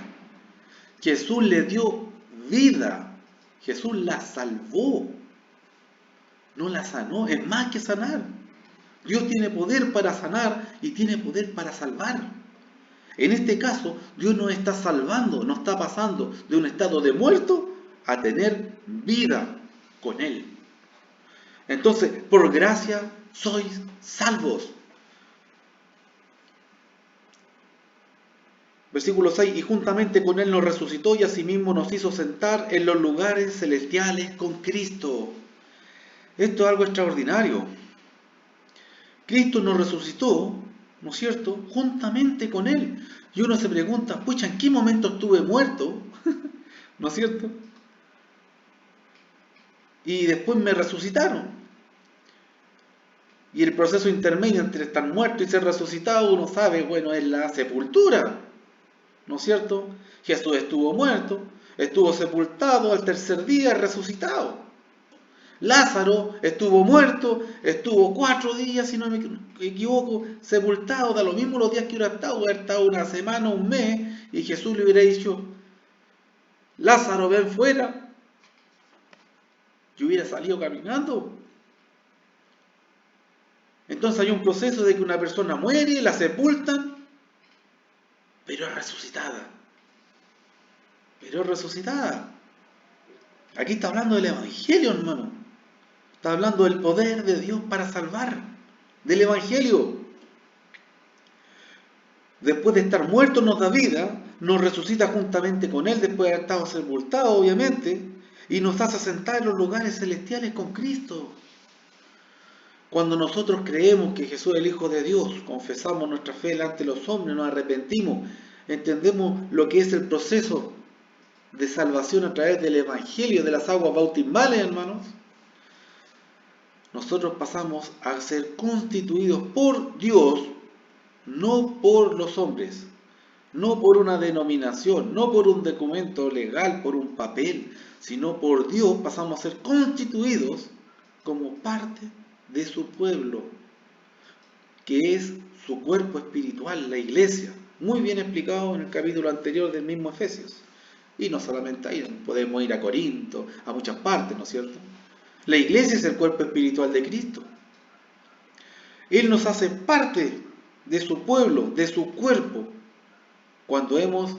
Jesús le dio vida, Jesús la salvó, no la sanó, es más que sanar. Dios tiene poder para sanar y tiene poder para salvar. En este caso, Dios nos está salvando, nos está pasando de un estado de muerto a tener vida con Él. Entonces, por gracia sois salvos. Versículo 6, y juntamente con Él nos resucitó y asimismo nos hizo sentar en los lugares celestiales con Cristo. Esto es algo extraordinario. Cristo nos resucitó, ¿no es cierto?, juntamente con Él. Y uno se pregunta, pucha, ¿en qué momento estuve muerto? ¿No es cierto? Y después me resucitaron. Y el proceso intermedio entre estar muerto y ser resucitado, uno sabe, bueno, es la sepultura, ¿no es cierto? Jesús estuvo muerto, estuvo sepultado, al tercer día resucitado. Lázaro estuvo muerto, estuvo 4 días, si no me equivoco, sepultado, da lo mismo los días que hubiera estado una semana, un mes, y Jesús le hubiera dicho, Lázaro, ven fuera, y hubiera salido caminando. Entonces hay un proceso de que una persona muere, la sepultan, pero es resucitada. Pero es resucitada. Aquí está hablando del Evangelio, hermano. Está hablando del poder de Dios para salvar, del Evangelio. Después de estar muerto nos da vida, nos resucita juntamente con Él, después de haber estado sepultado, obviamente, y nos hace sentar en los lugares celestiales con Cristo. Cuando nosotros creemos que Jesús es el Hijo de Dios, confesamos nuestra fe delante de los hombres, nos arrepentimos, entendemos lo que es el proceso de salvación a través del Evangelio, de las aguas bautismales, hermanos, nosotros pasamos a ser constituidos por Dios, no por los hombres, no por una denominación, no por un documento legal, por un papel, sino por Dios pasamos a ser constituidos como parte de su pueblo, que es su cuerpo espiritual, la iglesia, muy bien explicado en el capítulo anterior del mismo Efesios. Y no solamente ahí, podemos ir a Corinto, a muchas partes, ¿no es cierto? La iglesia es el cuerpo espiritual de Cristo. Él nos hace parte de su pueblo, de su cuerpo, cuando hemos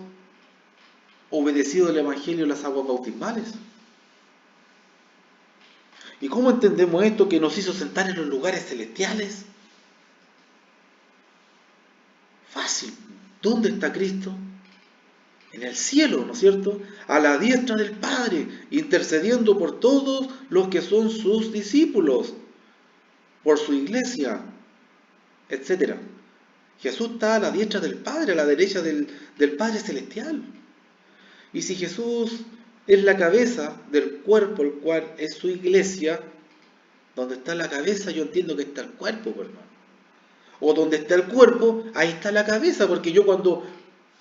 obedecido el Evangelio en las aguas bautismales. ¿Y cómo entendemos esto que nos hizo sentar en los lugares celestiales? Fácil. ¿Dónde está Cristo? En el cielo, ¿no es cierto? A la diestra del Padre, intercediendo por todos los que son sus discípulos, por su iglesia, etc. Jesús está a la diestra del Padre, a la derecha del Padre Celestial. Y si Jesús es la cabeza del cuerpo, el cual es su iglesia, donde está la cabeza yo entiendo que está el cuerpo, hermano. O donde está el cuerpo, ahí está la cabeza, porque yo cuando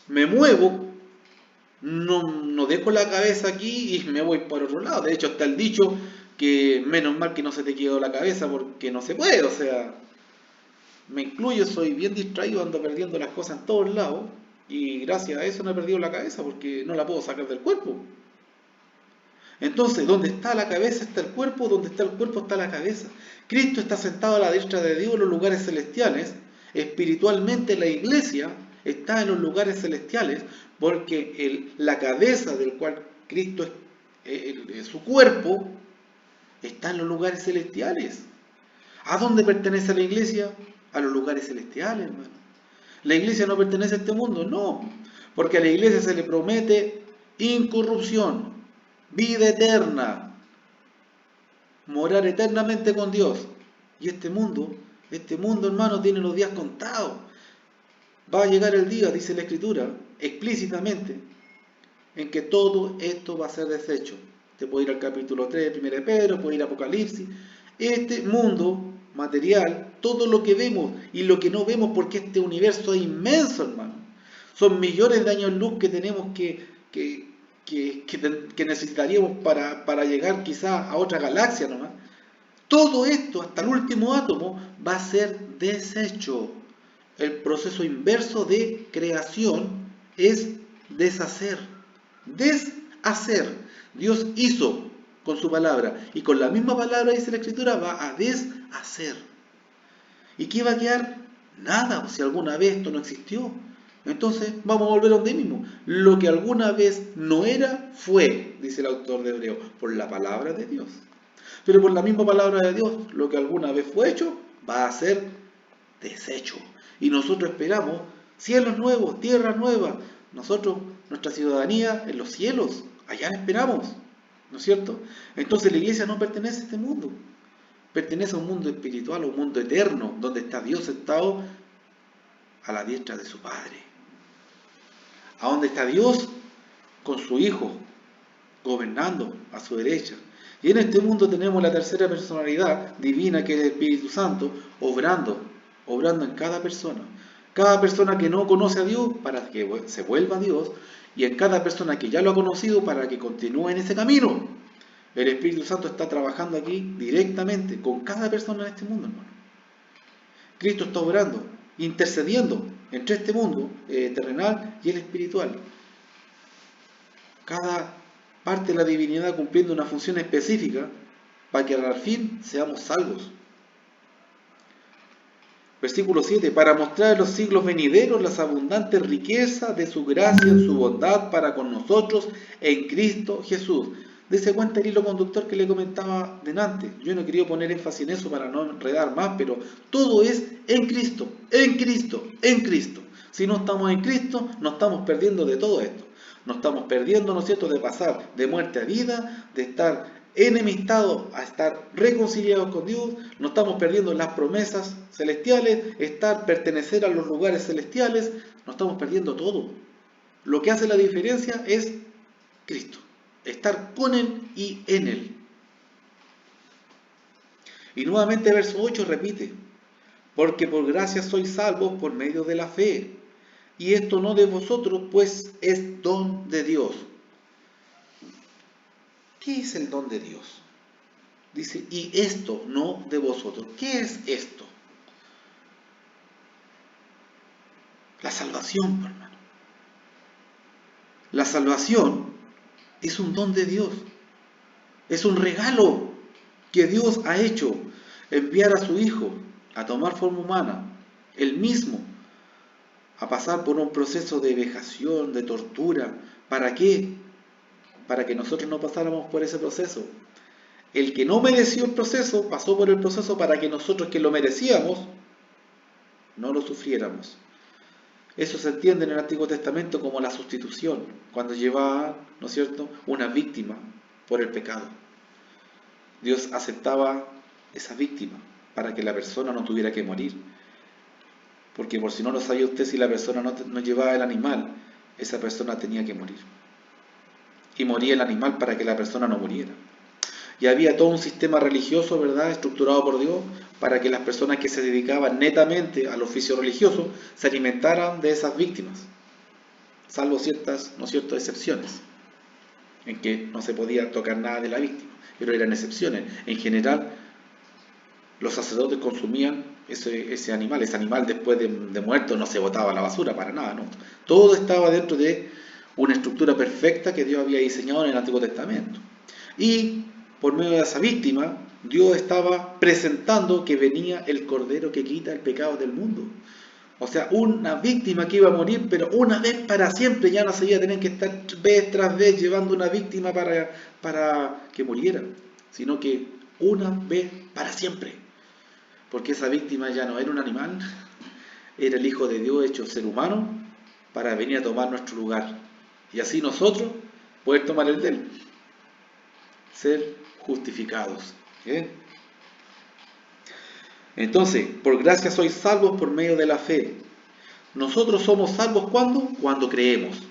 me muevo, no dejo la cabeza aquí y me voy por otro lado. De hecho está el dicho que menos mal que no se te quedó la cabeza porque no se puede, o sea, me incluyo, soy bien distraído, ando perdiendo las cosas en todos lados. Y gracias a eso no he perdido la cabeza porque no la puedo sacar del cuerpo. Entonces, donde está la cabeza está el cuerpo, donde está el cuerpo está la cabeza. Cristo está sentado a la diestra de Dios en los lugares celestiales. Espiritualmente la iglesia está en los lugares celestiales porque la cabeza del cual Cristo es su cuerpo está en los lugares celestiales. ¿A dónde pertenece la iglesia? A los lugares celestiales, hermano. ¿La iglesia no pertenece a este mundo? No, porque a la iglesia se le promete incorrupción, vida eterna, morar eternamente con Dios. Y este mundo, hermano, tiene los días contados. Va a llegar el día, dice la Escritura, explícitamente, en que todo esto va a ser deshecho. Te puede ir al capítulo 3 de 1 de Pedro, puede ir a Apocalipsis. Este mundo material, todo lo que vemos y lo que no vemos, porque este universo es inmenso, hermano. Son millones de años luz que tenemos que necesitaríamos para llegar quizás a otra galaxia nomás. Todo esto, hasta el último átomo, va a ser deshecho. El proceso inverso de creación es deshacer. Deshacer. Dios hizo con su palabra y con la misma palabra, dice la Escritura, va a deshacer. ¿Y qué va a quedar? Nada, si alguna vez esto no existió. Entonces vamos a volver a donde mismo. Lo que alguna vez no era, fue, dice el autor de Hebreo, por la palabra de Dios. Pero por la misma palabra de Dios, lo que alguna vez fue hecho, va a ser deshecho. Y nosotros esperamos cielos nuevos, tierras nuevas. Nosotros, nuestra ciudadanía en los cielos, allá esperamos, ¿no es cierto? Entonces la iglesia no pertenece a este mundo. Pertenece a un mundo espiritual, a un mundo eterno, donde está Dios sentado a la diestra de su Padre. A donde está Dios con su Hijo, gobernando a su derecha. Y en este mundo tenemos la tercera personalidad divina, que es el Espíritu Santo, obrando en cada persona. Cada persona que no conoce a Dios, para que se vuelva a Dios, y en cada persona que ya lo ha conocido, para que continúe en ese camino. El Espíritu Santo está trabajando aquí directamente con cada persona en este mundo, hermano. Cristo está obrando, intercediendo entre este mundo terrenal y el espiritual. Cada parte de la divinidad cumpliendo una función específica para que al fin seamos salvos. Versículo 7, para mostrar en los siglos venideros las abundantes riquezas de su gracia en su bondad para con nosotros en Cristo Jesús. Dese cuenta el hilo conductor que le comentaba delante. Yo no he querido poner énfasis en eso para no enredar más, pero todo es en Cristo, en Cristo, en Cristo. Si no estamos en Cristo, nos estamos perdiendo de todo esto. Nos estamos perdiendo, ¿no es cierto?, de pasar de muerte a vida, de estar enemistados a estar reconciliados con Dios, nos estamos perdiendo las promesas celestiales, pertenecer a los lugares celestiales, nos estamos perdiendo todo. Lo que hace la diferencia es Cristo, estar con Él y en Él. Y nuevamente verso 8 repite, porque por gracia sois salvos por medio de la fe, y esto no de vosotros, pues es don de Dios. ¿Qué es el don de Dios? Dice, y esto no de vosotros. ¿Qué es esto? La salvación, hermano. La salvación es un don de Dios. Es un regalo que Dios ha hecho. Enviar a su Hijo a tomar forma humana, Él mismo, a pasar por un proceso de vejación, de tortura. ¿Para qué? Para que nosotros no pasáramos por ese proceso. El que no mereció el proceso, pasó por el proceso para que nosotros que lo merecíamos, no lo sufriéramos. Eso se entiende en el Antiguo Testamento como la sustitución, cuando llevaba, ¿no es cierto?, una víctima por el pecado. Dios aceptaba esa víctima para que la persona no tuviera que morir. Porque por si no lo sabía usted, si la persona no llevaba el animal, esa persona tenía que morir. Y moría el animal para que la persona no muriera. Y había todo un sistema religioso, ¿verdad?, estructurado por Dios, para que las personas que se dedicaban netamente al oficio religioso se alimentaran de esas víctimas, salvo ciertas, ¿no es cierto?, excepciones, en que no se podía tocar nada de la víctima, pero eran excepciones. En general, los sacerdotes consumían ese animal después de muerto no se botaba a la basura para nada, ¿no? Todo estaba dentro de una estructura perfecta que Dios había diseñado en el Antiguo Testamento. Y por medio de esa víctima, Dios estaba presentando que venía el Cordero que quita el pecado del mundo. O sea, una víctima que iba a morir, pero una vez para siempre, ya no se iba a tener que estar vez tras vez llevando una víctima para que muriera, sino que una vez para siempre. Porque esa víctima ya no era un animal, era el Hijo de Dios hecho ser humano para venir a tomar nuestro lugar. Y así nosotros poder tomar el de él, ser justificados. ¿Bien? Entonces, por gracia sois salvos por medio de la fe. Nosotros somos salvos ¿cuándo? Cuando creemos.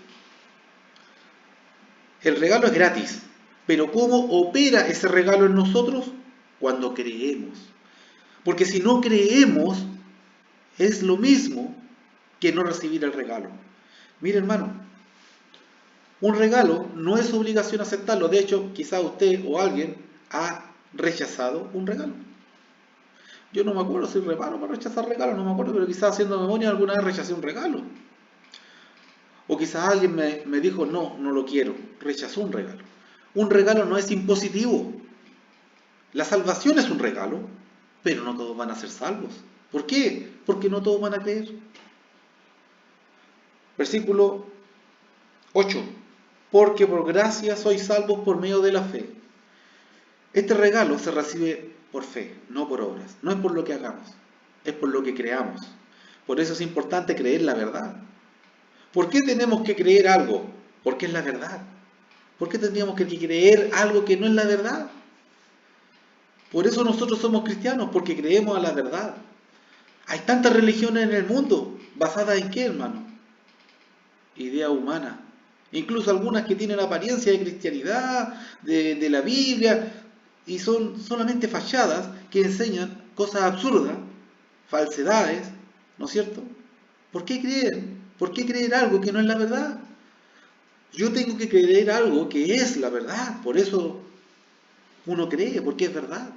El regalo es gratis, pero ¿cómo opera ese regalo en nosotros? Cuando creemos. Porque si no creemos, es lo mismo que no recibir el regalo. Mire, hermano, un regalo no es obligación aceptarlo. De hecho, quizá usted o alguien ha rechazado un regalo. Yo no me acuerdo si reparo para rechazar regalos, no me acuerdo, pero quizás haciendo memoria alguna vez rechacé un regalo. O quizás alguien me dijo, no, no lo quiero, rechazó un regalo. Un regalo no es impositivo. La salvación es un regalo, pero no todos van a ser salvos. ¿Por qué? Porque no todos van a creer. Versículo 8. Porque por gracia sois salvos por medio de la fe. Este regalo se recibe por fe, no por obras. No es por lo que hagamos, es por lo que creamos. Por eso es importante creer la verdad. ¿Por qué tenemos que creer algo? Porque es la verdad. ¿Por qué tendríamos que creer algo que no es la verdad? Por eso nosotros somos cristianos, porque creemos a la verdad. Hay tantas religiones en el mundo, ¿basadas en qué, hermano? Idea humana. Incluso algunas que tienen apariencia de cristianidad, de la Biblia, y son solamente fachadas que enseñan cosas absurdas, falsedades, ¿no es cierto? ¿Por qué creer? ¿Por qué creer algo que no es la verdad? Yo tengo que creer algo que es la verdad, por eso uno cree, porque es verdad.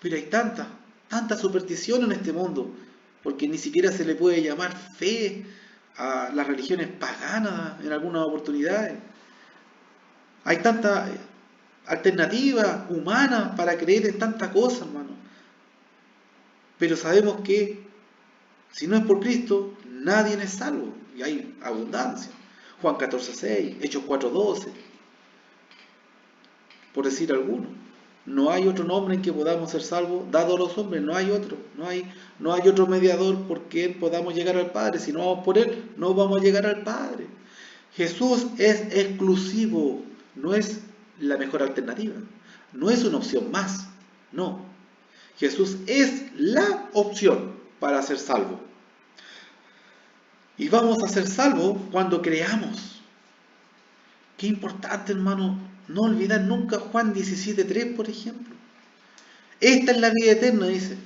Pero hay tanta superstición en este mundo, porque ni siquiera se le puede llamar fe a las religiones paganas en algunas oportunidades. Hay tanta alternativa humana para creer en tanta cosa, hermano. Pero sabemos que si no es por Cristo, nadie es salvo. Y hay abundancia. Juan 14:6, Hechos 4:12, por decir alguno. No hay otro nombre en que podamos ser salvos, dado a los hombres, no hay otro. No hay otro mediador por quien podamos llegar al Padre. Si no vamos por Él, no vamos a llegar al Padre. Jesús es exclusivo, no es la mejor alternativa. No es una opción más, no. Jesús es la opción para ser salvo. Y vamos a ser salvos cuando creamos. Qué importante, hermano, no olvidar nunca Juan 17:3, por ejemplo. Esta es la vida eterna, dice,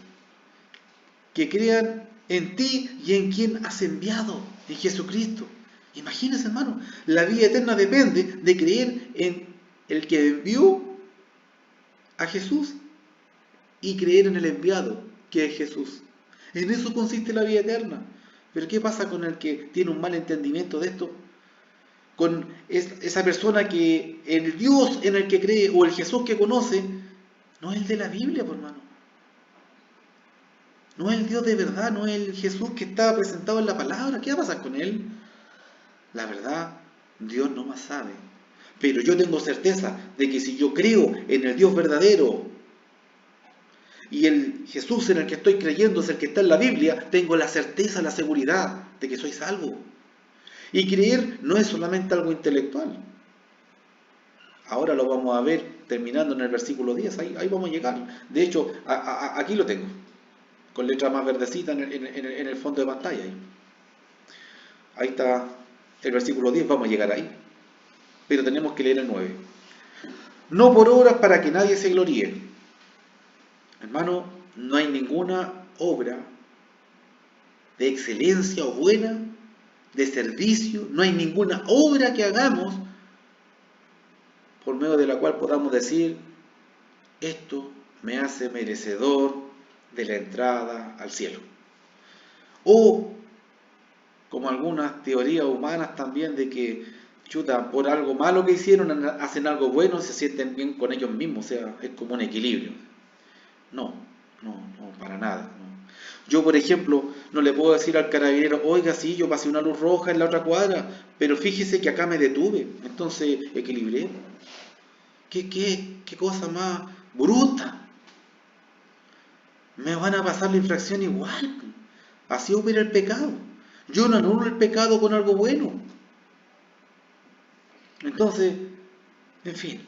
que crean en ti y en quien has enviado, en Jesucristo. Imagínense, hermano, la vida eterna depende de creer en el que envió a Jesús y creer en el enviado, que es Jesús. En eso consiste la vida eterna. Pero ¿qué pasa con el que tiene un mal entendimiento de esto? Con esa persona que el Dios en el que cree o el Jesús que conoce no es el de la Biblia, por hermano. No es el Dios de verdad, no es el Jesús que está presentado en la palabra. ¿Qué va a pasar con él? La verdad, Dios no más sabe. Pero yo tengo certeza de que si yo creo en el Dios verdadero y el Jesús en el que estoy creyendo es el que está en la Biblia, tengo la certeza, la seguridad de que soy salvo. Y creer no es solamente algo intelectual. Ahora lo vamos a ver terminando en el versículo 10, ahí vamos a llegar. De hecho, aquí lo tengo, con letra más verdecita en el fondo de pantalla. Ahí está el versículo 10, vamos a llegar ahí. Pero tenemos que leer el 9. No por obras para que nadie se gloríe. Hermano, no hay ninguna obra de excelencia o buena, de servicio, no hay ninguna obra que hagamos por medio de la cual podamos decir, esto me hace merecedor de la entrada al cielo. O, como algunas teorías humanas también, de que, chuta, por algo malo que hicieron, hacen algo bueno y se sienten bien con ellos mismos, o sea, es como un equilibrio. No, no, para nada. No. Yo, por ejemplo, no le puedo decir al carabinero, oiga, sí, yo pasé una luz roja en la otra cuadra, pero fíjese que acá me detuve, entonces equilibré. ¿Qué cosa más bruta? Me van a pasar la infracción igual. Así opera el pecado. Yo no anulo el pecado con algo bueno. Entonces, en fin.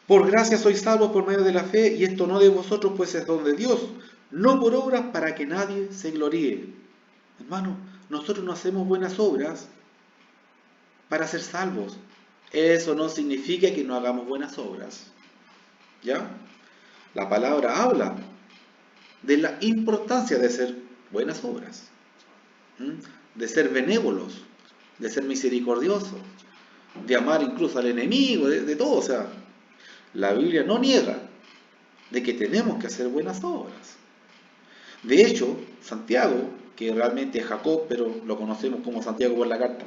Por gracia sois salvos por medio de la fe, y esto no de vosotros, pues es don de Dios, no por obras para que nadie se gloríe. Hermano, nosotros no hacemos buenas obras para ser salvos. Eso no significa que no hagamos buenas obras. ¿Ya? La palabra habla de la importancia de hacer buenas obras, de ser benévolos, de ser misericordiosos, de amar incluso al enemigo, de todo. O sea, la Biblia no niega de que tenemos que hacer buenas obras. De hecho, Santiago, que realmente es Jacob, pero lo conocemos como Santiago por la carta,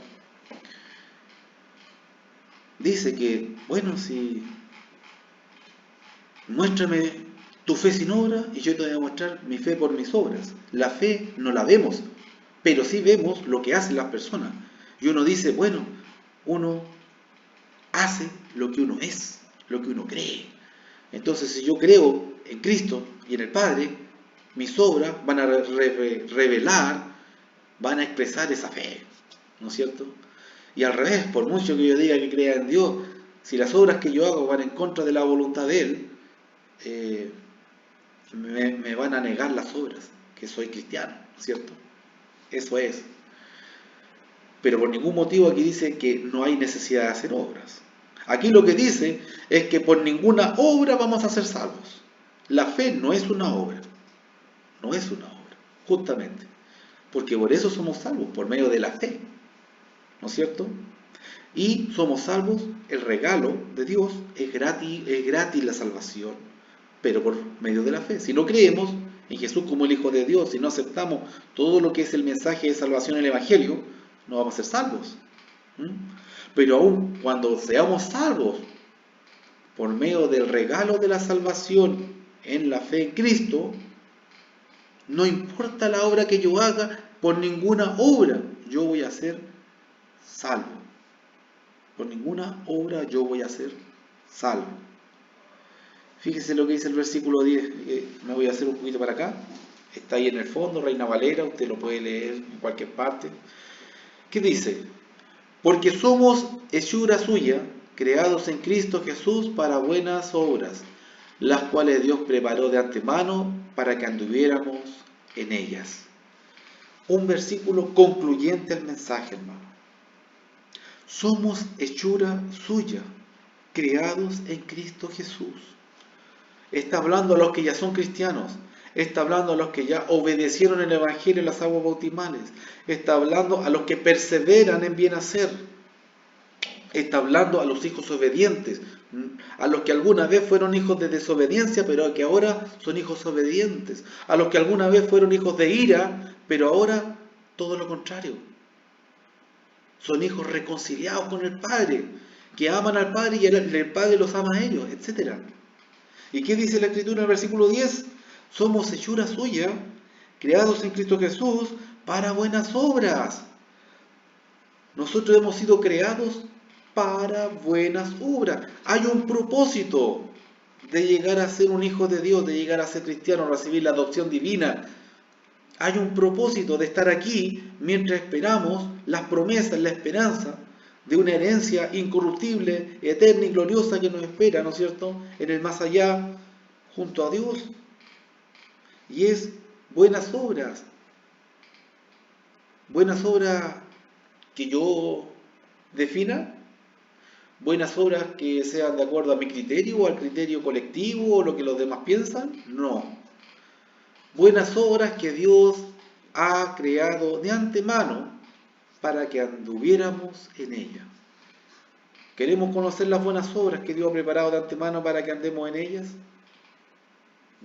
dice que, bueno, si muéstrame tu fe sin obra y yo te voy a mostrar mi fe por mis obras. La fe no la vemos, pero sí vemos lo que hacen las personas. Y uno dice, bueno, uno hace lo que uno es, lo que uno cree. Entonces, si yo creo en Cristo y en el Padre, mis obras van a revelar, van a expresar esa fe, ¿no es cierto? Y al revés, por mucho que yo diga que crea en Dios, si las obras que yo hago van en contra de la voluntad de Él, me van a negar las obras, que soy cristiano, ¿no es cierto? Eso es. Pero por ningún motivo aquí dice que no hay necesidad de hacer obras. Aquí lo que dice es que por ninguna obra vamos a ser salvos. La fe no es una obra, no es una obra, justamente. Porque por eso somos salvos, por medio de la fe, ¿no es cierto? Y somos salvos, el regalo de Dios es gratis la salvación, pero por medio de la fe. Si no creemos en Jesús como el Hijo de Dios, si no aceptamos todo lo que es el mensaje de salvación en el Evangelio, no vamos a ser salvos. Pero aún cuando seamos salvos por medio del regalo de la salvación en la fe en Cristo, no importa la obra que yo haga, por ninguna obra yo voy a ser salvo. Por ninguna obra yo voy a ser salvo. Fíjese lo que dice el versículo 10. Me voy a hacer un poquito para acá. Está ahí en el fondo, Reina Valera, usted lo puede leer en cualquier parte. ¿Qué dice? Porque somos hechura suya, creados en Cristo Jesús para buenas obras, las cuales Dios preparó de antemano para que anduviéramos en ellas. Un versículo concluyente al mensaje, hermano. Somos hechura suya, creados en Cristo Jesús. Está hablando a los que ya son cristianos. Está hablando a los que ya obedecieron el Evangelio en las aguas bautismales. Está hablando a los que perseveran en bien hacer. Está hablando a los hijos obedientes. A los que alguna vez fueron hijos de desobediencia, pero que ahora son hijos obedientes. A los que alguna vez fueron hijos de ira, pero ahora todo lo contrario. Son hijos reconciliados con el Padre, que aman al Padre y el Padre los ama a ellos, etc. ¿Y qué dice la Escritura en el versículo 10? Somos hechura suya, creados en Cristo Jesús para buenas obras. Nosotros hemos sido creados para buenas obras. Hay un propósito de llegar a ser un hijo de Dios, de llegar a ser cristiano, recibir la adopción divina. Hay un propósito de estar aquí mientras esperamos las promesas, la esperanza de una herencia incorruptible, eterna y gloriosa que nos espera, ¿no es cierto?, en el más allá, junto a Dios. Y es buenas obras que yo defina, buenas obras que sean de acuerdo a mi criterio o al criterio colectivo o lo que los demás piensan, no. Buenas obras que Dios ha creado de antemano para que anduviéramos en ellas. ¿Queremos conocer las buenas obras que Dios ha preparado de antemano para que andemos en ellas?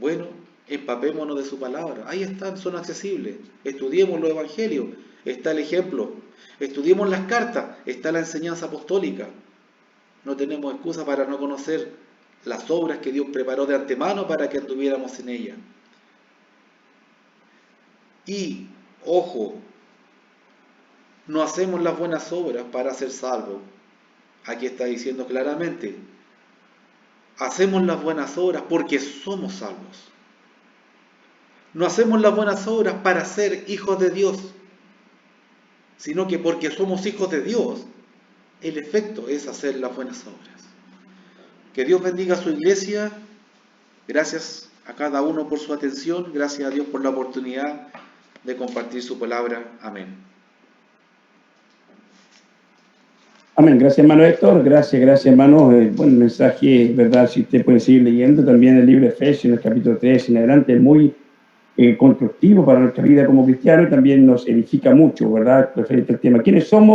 Bueno, empapémonos de su palabra. Ahí están, son accesibles. Estudiemos los evangelios. Está el ejemplo. Estudiemos las cartas. Está la enseñanza apostólica. No tenemos excusa para no conocer las obras que Dios preparó de antemano para que anduviéramos en ellas. Y, ojo, no hacemos las buenas obras para ser salvos. Aquí está diciendo claramente, hacemos las buenas obras porque somos salvos. No hacemos las buenas obras para ser hijos de Dios, sino que porque somos hijos de Dios, el efecto es hacer las buenas obras. Que Dios bendiga a su iglesia. Gracias a cada uno por su atención. Gracias a Dios por la oportunidad de compartir su palabra. Amén. Amén. Gracias, hermano Héctor. Gracias, hermano. Buen mensaje, ¿verdad? Si usted puede seguir leyendo también el libro de Efesios, en el capítulo 3 en adelante, es muy constructivo para nuestra vida como cristianos y también nos edifica mucho, ¿verdad? Referente al tema. ¿Quiénes somos?